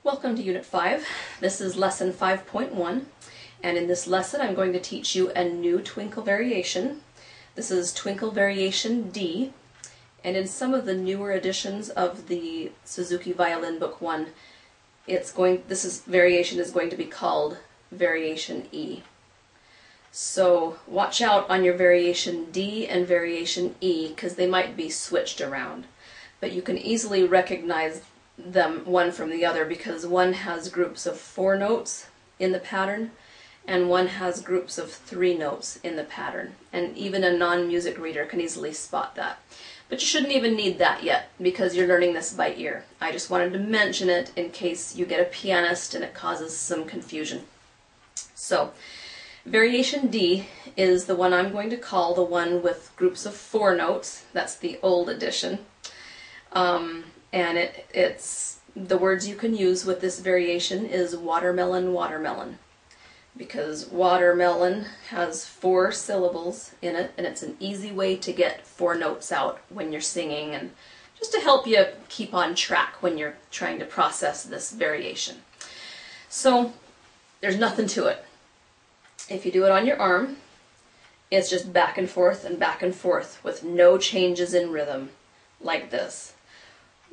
Welcome to Unit 5. This is Lesson 5.1, and in this lesson I'm going to teach you a new twinkle variation. This is Twinkle Variation D, and in some of the newer editions of the Suzuki Violin Book 1, this variation is going to be called Variation E. So watch out on your Variation D and Variation E because they might be switched around, but you can easily recognize them one from the other because one has groups of 4 notes in the pattern and one has groups of 3 notes in the pattern, and even a non-music reader can easily spot that. But you shouldn't even need that yet because you're learning this by ear. I just wanted to mention it in case you get a pianist and it causes some confusion. So Variation D is the one I'm going to call the one with groups of 4 notes. That's the old edition. And it's the words you can use with this variation is watermelon, watermelon, because watermelon has 4 syllables in it, and it's an easy way to get 4 notes out when you're singing, and just to help you keep on track when you're trying to process this variation. So there's nothing to it. If you do it on your arm, it's just back and forth with no changes in rhythm, like this.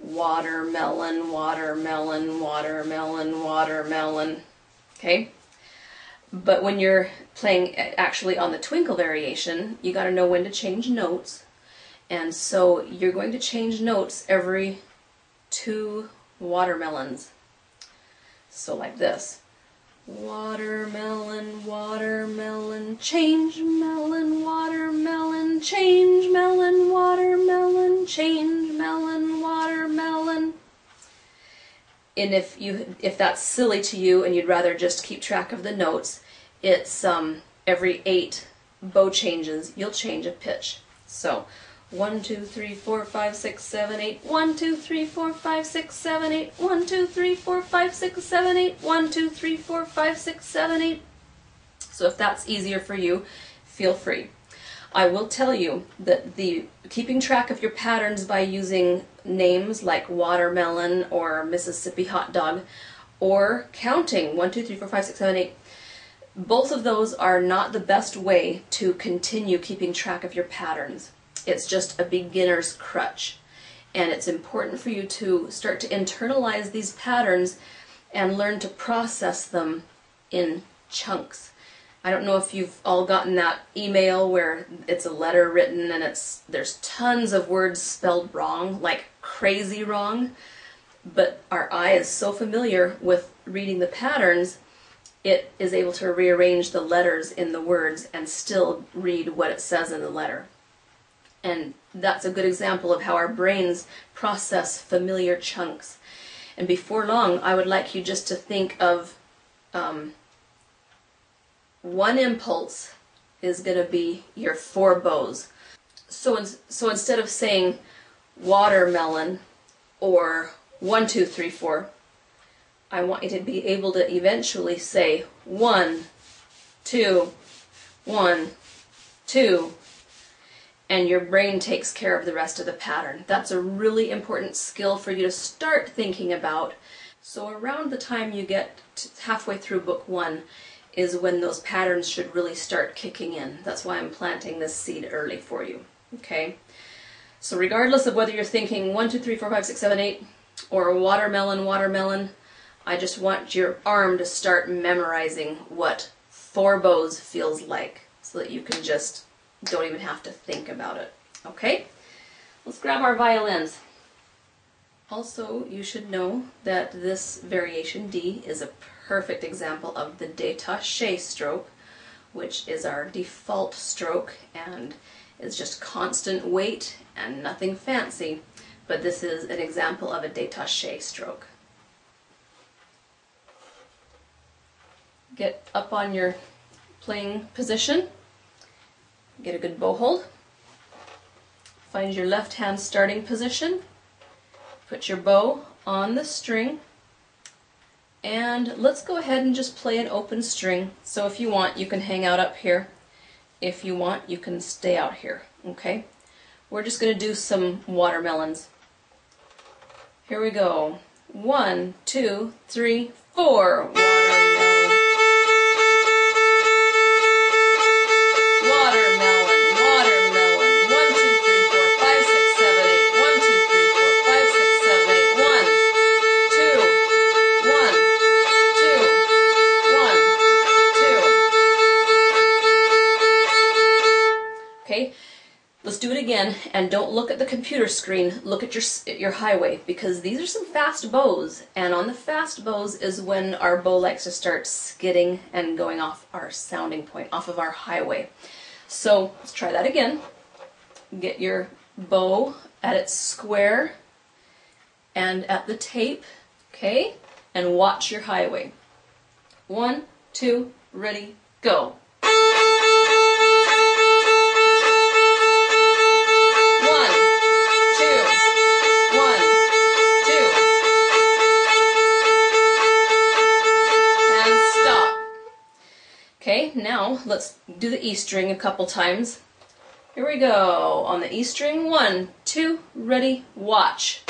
Watermelon, watermelon, watermelon, watermelon. Okay? But when you're playing actually on the twinkle variation, you got to know when to change notes. And so you're going to change notes every 2 watermelons. So like this. Watermelon, watermelon, change melon, watermelon, change melon, watermelon, change melon, watermelon. And if that's silly to you and you'd rather just keep track of the notes, it's every 8 bow changes you'll change a pitch. So 1, 2, 3, 4, 5, 6, 7, 8. 1, 2, 3, 4, 5, 6, 7, 8. 1, 2, 3, 4, 5, 6, 7, 8. 1, 2, 3, 4, 5, 6, 7, 8. So if that's easier for you, feel free. I will tell you that keeping track of your patterns by using names like watermelon or Mississippi hot dog, or counting 1, 2, 3, 4, 5, 6, 7, 8, both of those are not the best way to continue keeping track of your patterns. It's just a beginner's crutch, and it's important for you to start to internalize these patterns and learn to process them in chunks. I don't know if you've all gotten that email where it's a letter written and there's tons of words spelled wrong, like crazy wrong, but our eye is so familiar with reading the patterns, it is able to rearrange the letters in the words and still read what it says in the letter. And that's a good example of how our brains process familiar chunks. And before long, I would like you just to think of one impulse is going to be your 4 bows. So instead of saying watermelon or 1, 2, 3, 4, I want you to be able to eventually say 1, 2, 1, 2, and your brain takes care of the rest of the pattern. That's a really important skill for you to start thinking about. So around the time you get halfway through Book 1 is when those patterns should really start kicking in. That's why I'm planting this seed early for you. Okay? So regardless of whether you're thinking 1, 2, 3, 4, 5, 6, 7, 8, or watermelon, watermelon, I just want your arm to start memorizing what 4 bows feels like so that you can just don't even have to think about it. Okay? Let's grab our violins. Also, you should know that this variation D is a perfect example of the détaché stroke, which is our default stroke and is just constant weight and nothing fancy, but this is an example of a détaché stroke. Get up on your playing position. Get a good bow hold. Find your left hand starting position. Put your bow on the string. And let's go ahead and just play an open string. So if you want, you can hang out up here. If you want, you can stay out here. Okay? We're just going to do some watermelons. Here we go. 1, 2, 3, 4. Watermelon. Watermelon, watermelon. 1, 2, 3, 4, 5, 6, 7, 8. 1, 2, 3, 4, 5, 6, 7, 8. 1, 2, 1, 2, 1, 2. Okay, let's do it again, and don't look at the computer screen. Look at your highway, because these are some fast bows, and on the fast bows is when our bow likes to start skidding and going off our sounding point, off of our highway. So let's try that again. Get your bow at its square and at the tape, okay? And watch your highway. 1, 2, ready, go. 1, 2, 1, 2. And stop. Okay, now let's do the E string a couple times. Here we go. On the E string, 1, 2, ready, watch.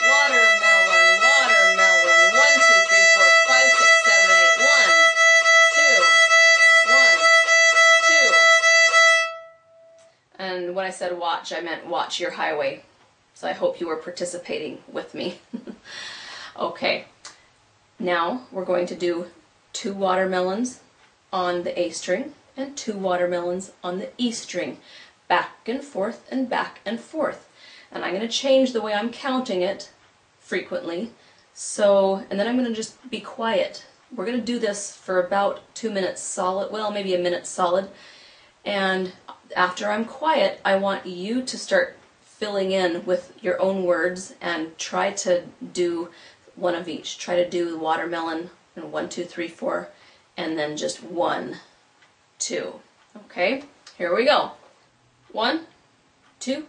Watermelon, watermelon. 1, 2, 3, 4, 5, 6, 7, 8. 1, 2, 1, 2. And when I said watch, I meant watch your highway. So I hope you were participating with me. Okay, now we're going to do 2 watermelons on the A string and 2 watermelons on the E string, back and forth and back and forth. And I'm going to change the way I'm counting it frequently. So, and then I'm going to just be quiet. We're going to do this for about 2 minutes solid, well, maybe a minute solid. And after I'm quiet, I want you to start filling in with your own words and try to do one of each. Try to do watermelon and 1, 2, 3, 4, and then just 1, 2. Okay, here we go. 1, 2,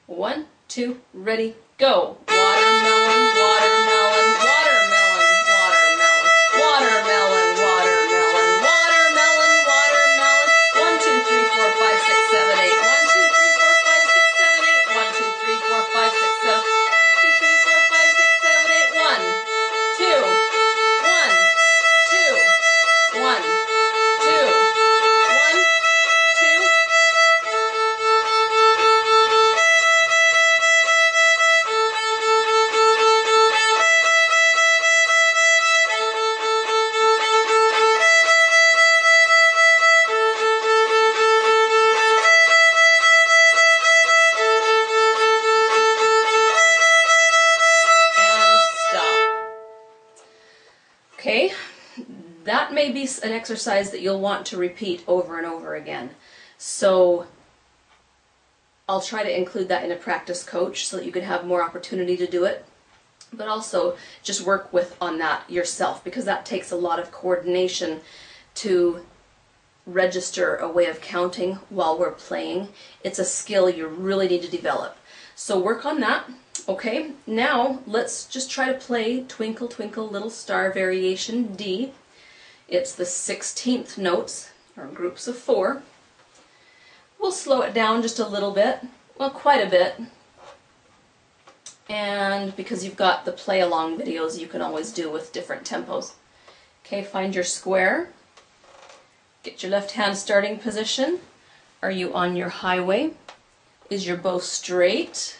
1, 2, ready, go. Watermelon, watermelon, watermelon, watermelon, watermelon, watermelon, watermelon, watermelon. 1, 2, 3, 4, 5, 6, 7, 8. 1, 2, 3, 4, 5, 6, 7, 8. 1, 2, 3, 4, 5, 6, 7. 1, 2, 3, 4, 5, 6, 7, 8. 1, 2, 1, 2, 1, 2, 1, 2. Okay, that may be an exercise that you'll want to repeat over and over again. So I'll try to include that in a practice coach so that you can have more opportunity to do it. But also just work on that yourself, because that takes a lot of coordination to register a way of counting while we're playing. It's a skill you really need to develop. So work on that. Okay, now let's just try to play Twinkle Twinkle Little Star Variation D. It's the 16th notes, or groups of 4. We'll slow it down just a little bit, well, quite a bit. And because you've got the play along videos, you can always do with different tempos. Okay, find your square. Get your left hand starting position. Are you on your highway? Is your bow straight?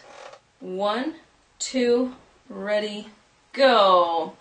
1, 2, ready, go.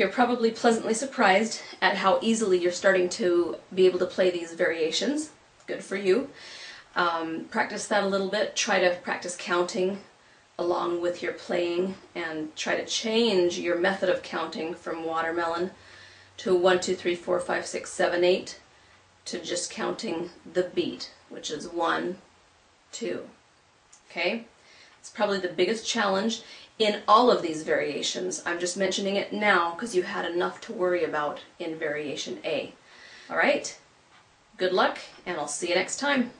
you're probably pleasantly surprised at how easily you're starting to be able to play these variations. Good for you. Practice that a little bit. Try to practice counting along with your playing, and try to change your method of counting from watermelon to 1, 2, 3, 4, 5, 6, 7, 8 to just counting the beat, which is 1, 2. Okay? It's probably the biggest challenge in all of these variations. I'm just mentioning it now because you had enough to worry about in variation A. All right? Good luck, and I'll see you next time.